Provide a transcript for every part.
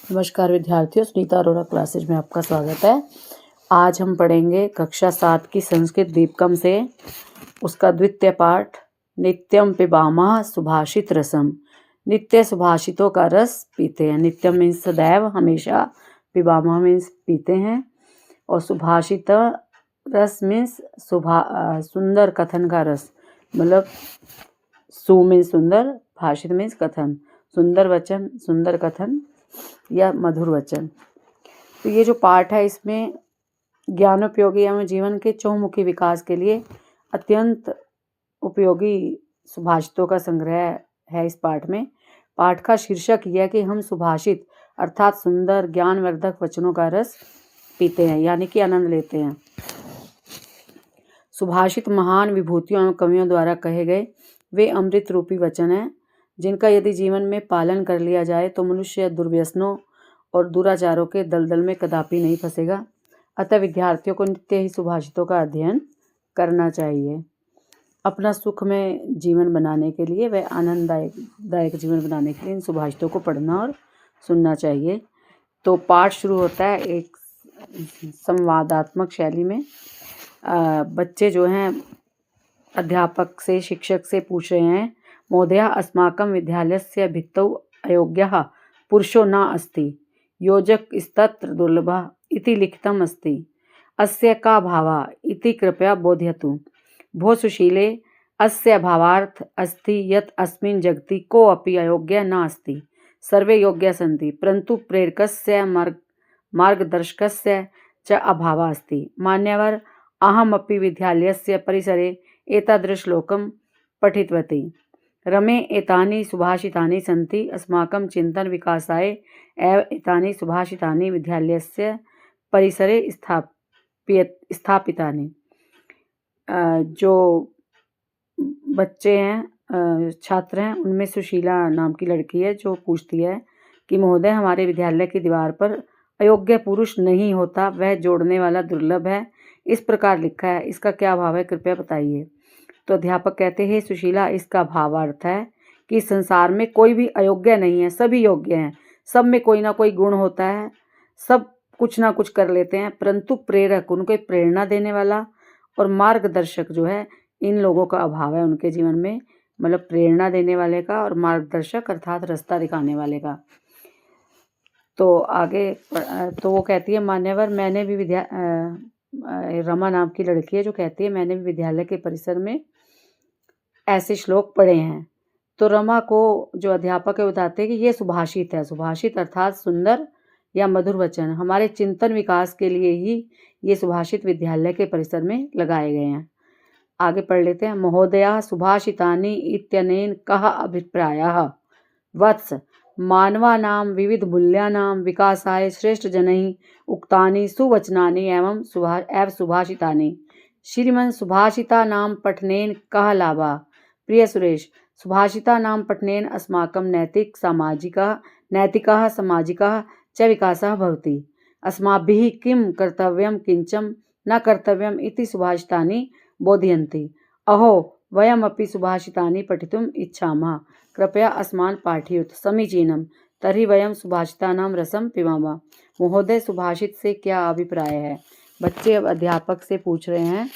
नमस्कार विद्यार्थियों, सुनीता अरोड़ा क्लासेज में आपका स्वागत है। आज हम पढ़ेंगे कक्षा 7 की संस्कृत दीपकम से उसका द्वितीय पाठ नित्यम पिबामः सुभाषित रसम। नित्य सुभाषितों का रस पीते हैं। नित्यम मीन्स सदैव, हमेशा। पिबामः मीन्स पीते हैं। और सुभाषित रस मीन्स सुंदर कथन का रस, मतलब सु मीन्स सुंदर, भाषित मीन्स कथन, सुंदर वचन, सुंदर कथन या मधुर वचन। तो ये जो पाठ है इसमें ज्ञानोपयोगी एवं जीवन के चहुमुखी विकास के लिए अत्यंत उपयोगी सुभाषितों का संग्रह है। इस पाठ में पाठ का शीर्षक यह है कि हम सुभाषित अर्थात सुंदर ज्ञानवर्धक वचनों का रस पीते हैं, यानी कि आनंद लेते हैं। सुभाषित महान विभूतियों एवं कवियों द्वारा कहे गए वे अमृत रूपी वचन हैं, जिनका यदि जीवन में पालन कर लिया जाए तो मनुष्य दुर्व्यसनों और दुराचारों के दलदल में कदापि नहीं फंसेगा। अतः विद्यार्थियों को नित्य ही सुभाषितों का अध्ययन करना चाहिए। अपना सुखमय जीवन बनाने के लिए, वह आनंददायक जीवन बनाने के लिए इन सुभाषितों को पढ़ना और सुनना चाहिए। तो पाठ शुरू होता है एक संवादात्मक शैली में। बच्चे जो हैं अध्यापक से, शिक्षक से पूछ रहे हैं, महोदय अस्माकं विद्यालयस्य भित्तौ अयोग्यः पुरुषो न अस्ति, योजकस्तत्र दुर्लभः इति लिखितम् अस्ति, अस्य का भावः इति कृपया बोधयतु। भो सुशीले, अस्य भावार्थ अस्ति यत् अस्मिन् जगति कोऽपि अयोग्यः न अस्ति, सर्वे योग्याः सन्ति, परन्तु प्रेरकस्य मार्गदर्शकस्य च अभावः अस्ति। मान्यवर, अहमपि विद्यालयस्य परिसरे एतादृशश्लोकं पठितवती। रमे एतानि सुभाषितानि सन्ति, अस्माकं चिन्तन विकासाय एव एतानि सुभाषितानि विद्यालयस्य परिसरे स्थापितानि। जो बच्चे हैं, छात्र हैं, उनमें सुशीला नाम की लड़की है जो पूछती है कि महोदय हमारे विद्यालय की दीवार पर अयोग्य पुरुष नहीं होता, वह जोड़ने वाला दुर्लभ है, इस प्रकार लिखा है, इसका क्या भाव है, कृपया बताइए। तो अध्यापक कहते हैं, सुशीला, इसका भावार्थ है कि संसार में कोई भी अयोग्य नहीं है, सभी योग्य हैं, सब में कोई ना कोई गुण होता है, सब कुछ ना कुछ कर लेते हैं, परंतु प्रेरक, उनको प्रेरणा देने वाला और मार्गदर्शक जो है, इन लोगों का अभाव है उनके जीवन में, मतलब प्रेरणा देने वाले का और मार्गदर्शक अर्थात रास्ता दिखाने वाले का। तो आगे तो वो कहती है, मान्यवर, मैंने भी रमा नाम की लड़की है जो कहती है, मैंने भी विद्यालय के परिसर में ऐसे श्लोक पढ़े हैं। तो रमा को जो अध्यापक है बताते हैं कि ये सुभाषित है। सुभाषित अर्थात सुंदर या मधुर वचन, हमारे चिंतन विकास के लिए ही ये सुभाषित विद्यालय के परिसर में लगाए गए हैं। आगे पढ़ लेते हैं। महोदया सुभाषितानि इत्यनेन कः अभिप्रायः? वत्स, मानवानां विविध मूल्यानां विकासाय श्रेष्ठ जनैः उक्तानि सुवचनानि एवं सुभाषितानि। श्रीमन् सुभाषितानां पठनेन कः लाभः? प्रिय सुरेश, सुभाषितानां पठनेन अस्माकं नैतिकः सामाजिकः च विकासः भवति। अस्माभिः किं कर्तव्यं किंचं न कर्तव्यम् इति सुभाषितानि बोधयन्ति। अहो, वयमपि सुभाषितानि पठितुम् इच्छामः, कृपया अस्मान् पाठयतु। समीचीनं, तर्हि वयं सुभाषितानां रसं पिबामः। महोदय, सुभाषित से क्या अभिप्राय है? बच्चे अब अध्यापक से पूछ रहे हैं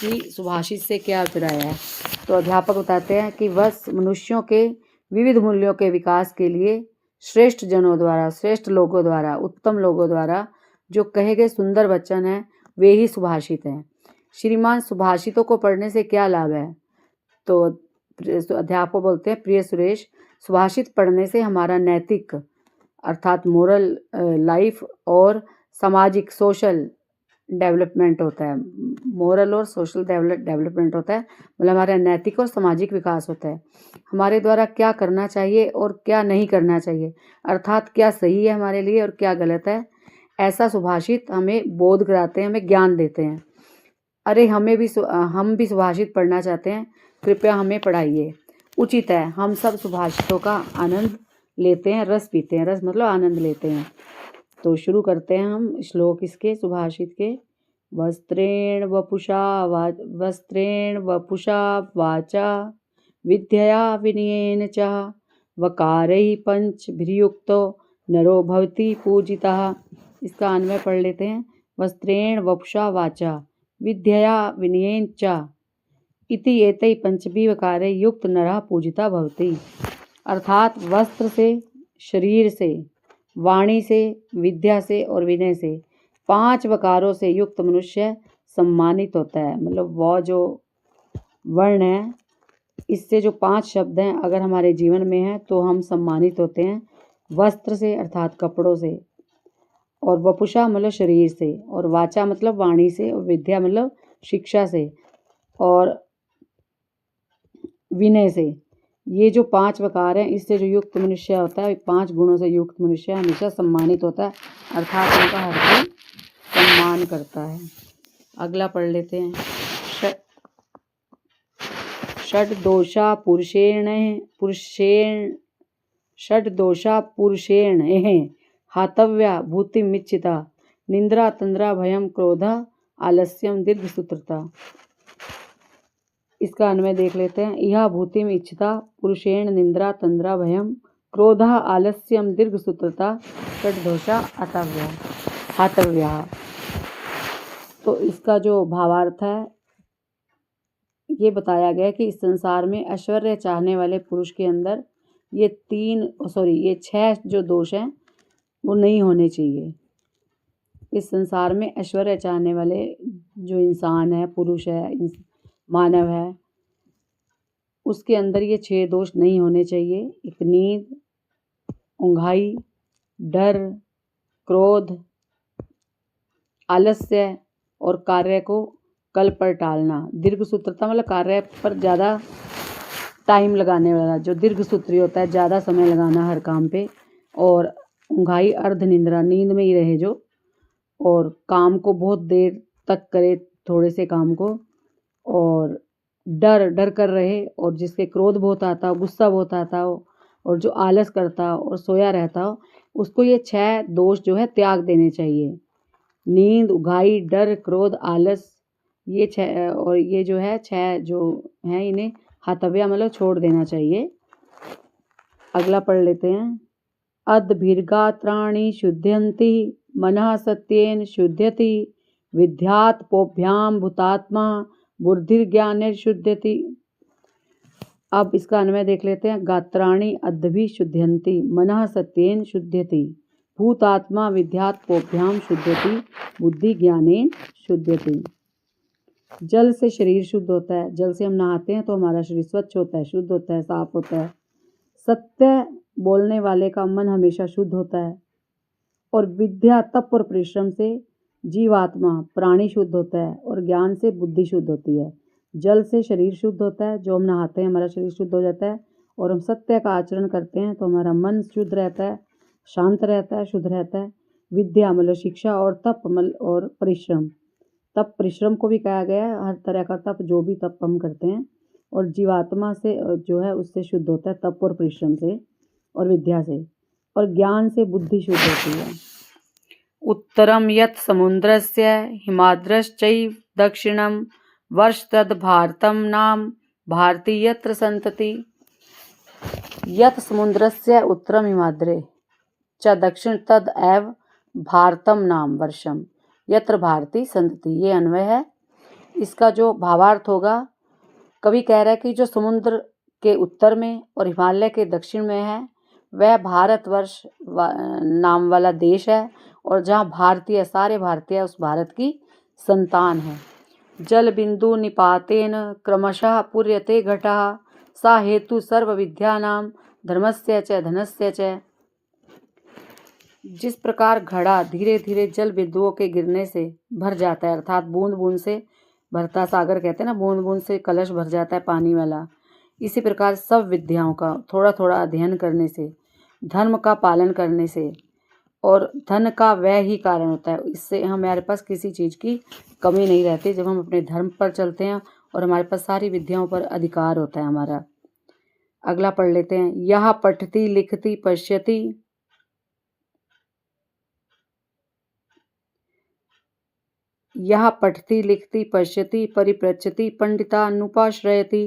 कि सुभाषित से क्या अभिप्राय है। तो अध्यापक बताते हैं कि वह मनुष्यों के विविध मूल्यों के विकास के लिए श्रेष्ठ जनों द्वारा, श्रेष्ठ लोगों द्वारा, उत्तम लोगों द्वारा जो कहे गए सुंदर वचन हैं, वे ही सुभाषित हैं। श्रीमान, सुभाषितों को पढ़ने से क्या लाभ है? तो अध्यापक बोलते हैं, प्रिय सुरेश, सुभाषित पढ़ने से हमारा नैतिक अर्थात मोरल लाइफ और सामाजिक सोशल डेवलपमेंट होता है। मोरल और सोशल डेवलपमेंट होता है, मतलब हमारा नैतिक और सामाजिक विकास होता है। हमारे द्वारा क्या करना चाहिए और क्या नहीं करना चाहिए, अर्थात क्या सही है हमारे लिए और क्या गलत है, ऐसा सुभाषित हमें बोध कराते हैं, हमें ज्ञान देते हैं। अरे हम भी सुभाषित पढ़ना चाहते हैं, कृपया हमें पढ़ाइए। उचित है, हम सब सुभाषितों का आनंद लेते हैं, रस पीते हैं। रस मतलब आनंद लेते हैं। तो शुरू करते हैं हम श्लोक इसके सुभाषित के। वस्त्रेण वपुषा वाचा विद्यया विनयेन च वकारैः पंचभिर्युक्तो नरो भवति पूजितः। इसका अन्वय पढ़ लेते हैं। वस्त्रेण वपुषा वाचा विद्यया विनयेन च इति एतै पंचमी वकारे युक्त नरः पूजिता भवति। अर्थात वस्त्र से, शरीर से, वाणी से, विद्या से और विनय से 5 वकारों से युक्त मनुष्य सम्मानित होता है। मतलब वह जो वर्ण है, इससे जो 5 शब्द हैं अगर हमारे जीवन में हैं तो हम सम्मानित होते हैं। वस्त्र से अर्थात कपड़ों से, और वपुषा मतलब शरीर से, और वाचा मतलब वाणी से, और विद्या मतलब शिक्षा से, और विनय से। ये जो 5 वकार हैं इससे जो युक्त मनुष्य होता है, 5 गुणों से युक्त मनुष्य हमेशा सम्मानित होता है, अर्थात उनका हर कोई सम्मान करता है। अगला पढ़ लेते हैं। षड्दोषा पुरुषेण हातव्या भूतिमिच्छिता निंद्रा तंद्रा भयम क्रोधा आलस्यम दीर्घसूत्रता। इसका अन्वय देख लेते हैं। यह भूतिम इच्छिता पुरुषेण निंद्रा तंद्रा भयम क्रोधा आलस्यम दीर्घसूत्रता षड्दोषा हातव्या। तो इसका जो भावार्थ है ये बताया गया कि इस संसार में ऐश्वर्य चाहने वाले पुरुष के अंदर ये 6 जो दोष हैं वो नहीं होने चाहिए। इस संसार में ऐश्वर्य चाहने वाले जो इंसान है, पुरुष है, मानव है, उसके अंदर ये 6 दोष नहीं होने चाहिए। एक नींद, ऊंघाई, डर, क्रोध, आलस्य और कार्य को कल पर टालना। दीर्घसूत्रता मतलब कार्य पर ज़्यादा टाइम लगाने वाला, जो दीर्घसूत्री होता है, ज़्यादा समय लगाना हर काम पे। और ऊंघाई अर्ध निंद्रा, नींद में ही रहे जो, और काम को बहुत देर तक करे थोड़े से काम को, और डर कर रहे, और जिसके क्रोध बहुत आता हो, गुस्सा बहुत आता हो, और जो आलस करता हो और सोया रहता हो, उसको ये 6 दोष जो है त्याग देने चाहिए। नींद, उघाई, डर, क्रोध, आलस, ये 6, और ये जो है 6 जो हैं इन्हें हातव्या मतलब छोड़ देना चाहिए। अगला पढ़ लेते हैं। अद्भिर्गात्राणि शुध्यन्ति मनः सत्येन शुध्यति विद्यात् पोभ्याम भूतात्मा बुद्धिर्ज्ञानैर्शुध्यति। अब इसका अन्वय देख लेते हैं। गात्राणि अद्भि शुध्यन्ति मनः सत्येन शुध्यति भूतात्मा विद्यात् पोभ्याम शुध्यति बुद्धि ज्ञानेन शुध्यति। जल से शरीर शुद्ध होता है। जल से हम नहाते हैं तो हमारा शरीर स्वच्छ होता है, शुद्ध होता है, साफ होता है। सत्य बोलने वाले का मन हमेशा शुद्ध होता है। और विद्या, तप और परिश्रम से जीवात्मा प्राणी शुद्ध होता है, और ज्ञान से बुद्धि शुद्ध होती है। जल से शरीर शुद्ध होता है, जो हम नहाते हैं हमारा शरीर शुद्ध हो जाता है, और हम सत्य का आचरण करते हैं तो हमारा मन शुद्ध रहता है, शांत रहता है, शुद्ध रहता है। विद्या मतलब शिक्षा, और तप और परिश्रम, तप परिश्रम को भी कहा गया है, हर तरह का तप, जो भी तप हम करते हैं। और जीवात्मा से जो है उससे शुद्ध होता है, तप और परिश्रम से और विद्या से। और ज्ञान से बुद्धि शुद्ध होती है। उत्तरम यत् समुद्रस्य हिमाद्रश्चैव दक्षिणम वर्ष तद भारतम नाम भारती यत्र संतति। यत् समुद्रस्य उत्तरम हिमाद्रे च दक्षिण तद एव भारतम नाम वर्षम यत्र भारती संतति। ये अन्वय है। इसका जो भावार्थ होगा, कवि कह रहा है कि जो समुद्र के उत्तर में और हिमालय के दक्षिण में है वह भारतवर्ष नाम वाला देश है, और जहाँ भारतीय, सारे भारतीय उस भारत की संतान है। जल बिंदु निपातेन क्रमशः पूर्यते घटः सा हेतु सर्व विद्यानाम धर्मस्य च धनस्य च। जिस प्रकार घड़ा धीरे धीरे जल बिंदुओं के गिरने से भर जाता है, अर्थात बूंद बूंद से भरता सागर कहते हैं ना, बूंद बूंद से कलश भर जाता है पानी वाला। इसी प्रकार सब विद्याओं का थोड़ा थोड़ा अध्ययन करने से, धर्म का पालन करने से, और धन का वह ही कारण होता है। इससे हमारे पास किसी चीज़ की कमी नहीं रहती जब हम अपने धर्म पर चलते हैं, और हमारे पास सारी विद्याओं पर अधिकार होता है हमारा। अगला पढ़ लेते हैं। यह पठति लिखति पश्यति यह पठति लिखति पश्यति परिपृच्छति पंडितानुपाश्रयति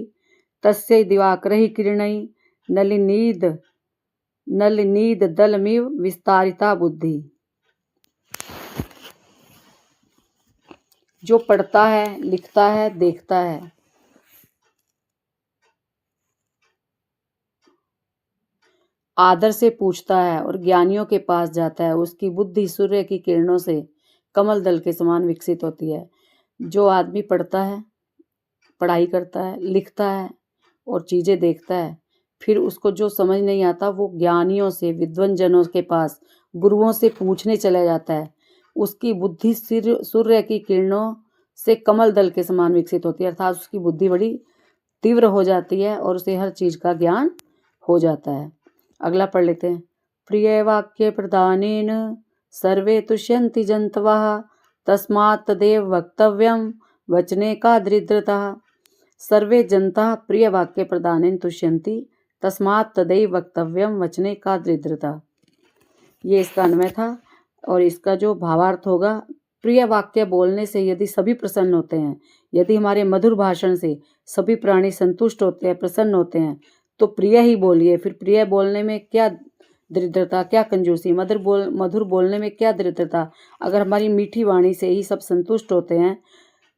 तस्यै दिवाकरैः किरणैः नलिनीद नलिनीदलमिव विस्तारिता बुद्धि। जो पढ़ता है, लिखता है, देखता है, आदर से पूछता है और ज्ञानियों के पास जाता है, उसकी बुद्धि सूर्य की किरणों से कमल दल के समान विकसित होती है। जो आदमी पढ़ता है, पढ़ाई करता है, लिखता है और चीज़ें देखता है, फिर उसको जो समझ नहीं आता वो ज्ञानियों से, विद्वान जनों के पास, गुरुओं से पूछने चला जाता है। उसकी बुद्धि सूर्य की किरणों से कमल दल के समान विकसित होती है, अर्थात उसकी बुद्धि बड़ी तीव्र हो जाती है और उसे हर चीज़ का ज्ञान हो जाता है। अगला पढ़ लेते हैं। प्रिय वाक्य प्रदानेन सर्वे तुष्यन्ति जन्तवः तस्मात् तदेव वक्तव्यं वचने का दृढ़ता। सर्वे जनता प्रिय वाक्य प्रदानेन तुष्यन्ति तस्मात् तदैव वक्तव्यं वचने का दृढ़ता। ये इसका अन्वय था और इसका जो भावार्थ होगा, प्रिय वाक्य बोलने से यदि सभी प्रसन्न होते हैं, यदि हमारे मधुर भाषण से सभी प्राणी संतुष्ट होते हैं, प्रसन्न होते हैं, तो प्रिय ही बोलिए। फिर प्रिय बोलने में क्या दृढ़ता, क्या कंजूसी, मधुर बोलने में क्या दृढ़ता। अगर हमारी मीठी वाणी से ही सब संतुष्ट होते हैं,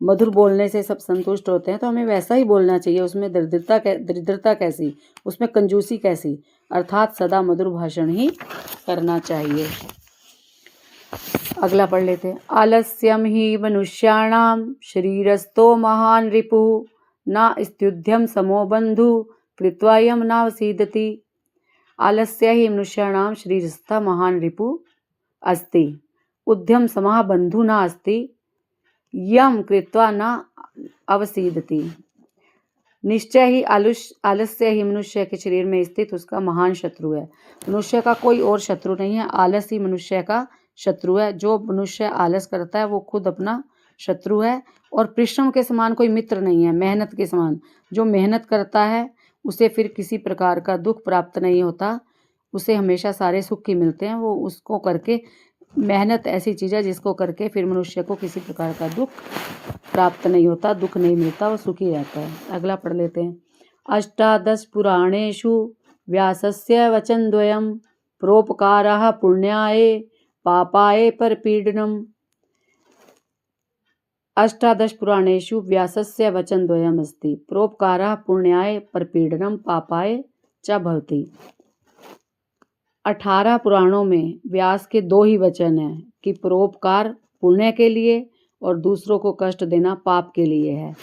मधुर बोलने से सब संतुष्ट होते हैं, तो हमें वैसा ही बोलना चाहिए। उसमें दृढ़ता कैसी, उसमें कंजूसी कैसी, अर्थात सदा मधुर भाषण ही करना चाहिए। अगला पढ़ लेते हैं। आलस्यम ही मनुष्याणाम शरीरस्थो महान रिपुः न स्तुत्यम समो बंधु कृत्वायम नावसीदति। आलस्य ही मनुष्याणाम शरीरस्थ महान रिपुः अस्ति उद्यम समः बंधु न अस्ति यम कृत्वा न अवसीदति। निश्चय ही आलस्य ही मनुष्य के शरीर में स्थित उसका महान शत्रु है। मनुष्य का कोई और शत्रु नहीं है, आलस ही मनुष्य का शत्रु है। जो मनुष्य आलस करता है वो खुद अपना शत्रु है और परिश्रम के समान कोई मित्र नहीं है, मेहनत के समान। जो मेहनत करता है उसे फिर किसी प्रकार का दुख प्राप्त नहीं होता, उसे हमेशा सारे सुख ही मिलते हैं। वो उसको करके, मेहनत ऐसी चीज़ है जिसको करके फिर मनुष्य को किसी प्रकार का दुख प्राप्त नहीं होता, दुख नहीं मिलता, वो सुखी रहता है। अगला पढ़ लेते हैं। अष्टादश पुराणेषु व्यासस्य वचनद्वयं परोपकारः पुण्याय पापाय परपीडनम्। अष्टादश पुराणेषु व्यासस्य वचनद्वयम् अस्ति परोपकारः पुण्याय परपीडनम् पापाय च भवति। 18 पुराणों में व्यास के 2 ही वचन हैं कि परोपकार पुण्य के लिए और दूसरों को कष्ट देना पाप के लिए है।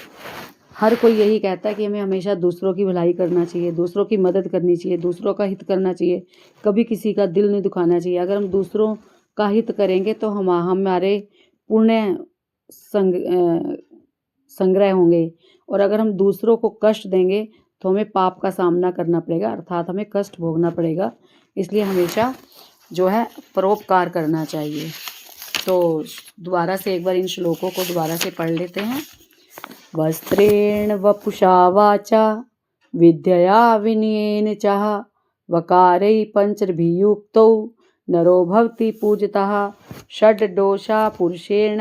हर कोई यही कहता है कि हमें हमेशा दूसरों की भलाई करना चाहिए, दूसरों की मदद करनी चाहिए, दूसरों का हित करना चाहिए, कभी किसी का दिल नहीं दुखाना चाहिए। अगर हम दूसरों का हित करेंगे तो हमारे पुण्य संग्रह होंगे, और अगर हम दूसरों को कष्ट देंगे तो हमें पाप का सामना करना पड़ेगा, अर्थात हमें कष्ट भोगना पड़ेगा। इसलिए हमेशा जो है परोपकार करना चाहिए। तो दोबारा से एक बार इन श्लोकों को दोबारा से पढ़ लेते हैं। वस्त्रेण वपुषा वाचा विद्यया विनयेन चाह वकारै पंचभिर्युक्तौ नरो भवति पूजितः षड्दोषा पुरुषेण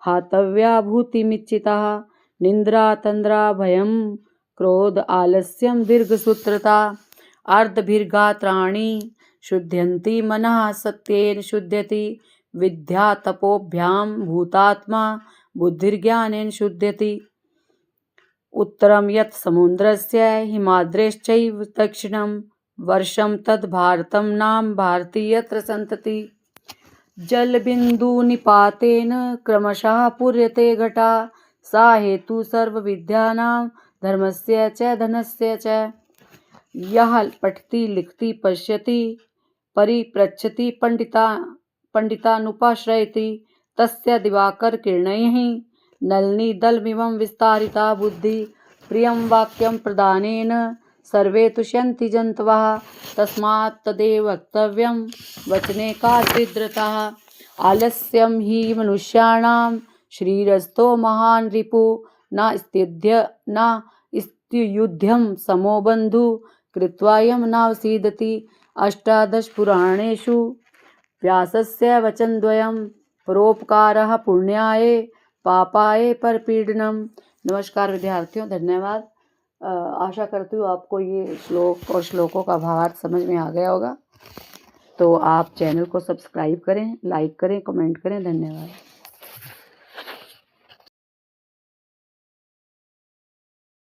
हातव्या भूतिमिच्चितः निन्द्रा तन्द्रा भयं क्रोध आलस्यं दीर्घसूत्रता अर्धभिर्गात्राणि शुध्यन्ति मनः सत्येन शुध्यति विद्या तपोभ्यां भूतात्मा बुद्धिर्ज्ञानेन शुध्यति। उत्तरं यत् समुद्रस्य हिमाद्रेश्चैव दक्षिणं वर्षं तद् भारतं नाम भारती यत्र सन्तति। जलबिन्दुनिपातेन क्रमशः पूर्यते घटा सा हेतु सर्वविद्यानां धर्मस्य च धनस्य च। यह पठति लिखति पश्यति परिपृच्छति पंडितानुपाश्रयति तस्य दिवाकर किरणैः नलिनीदलमिवं विस्तारिता बुद्धि। प्रियं वाक्यं प्रदानेन सर्वे तुष्यन्ति जन्तवः तस्मात् तदेव वक्तव्यं वचने का दृढ़ता। आलस्यं हि मनुष्याणां शरीरस्थो महान् रिपुः न स्तुत्यं समो बन्धु कृत्वायं नावसीदति। अष्टादश पुराणेषु व्यासस्य वचनद्वयं परोपकारः पुण्याय पापाय परपीडनम्। नमस्कार विद्यार्थियों, धन्यवाद। आशा करती हूँ आपको ये श्लोक और श्लोकों का भावार्थ समझ में आ गया होगा। तो आप चैनल को सब्सक्राइब करें, लाइक करें, कमेंट करें। धन्यवाद।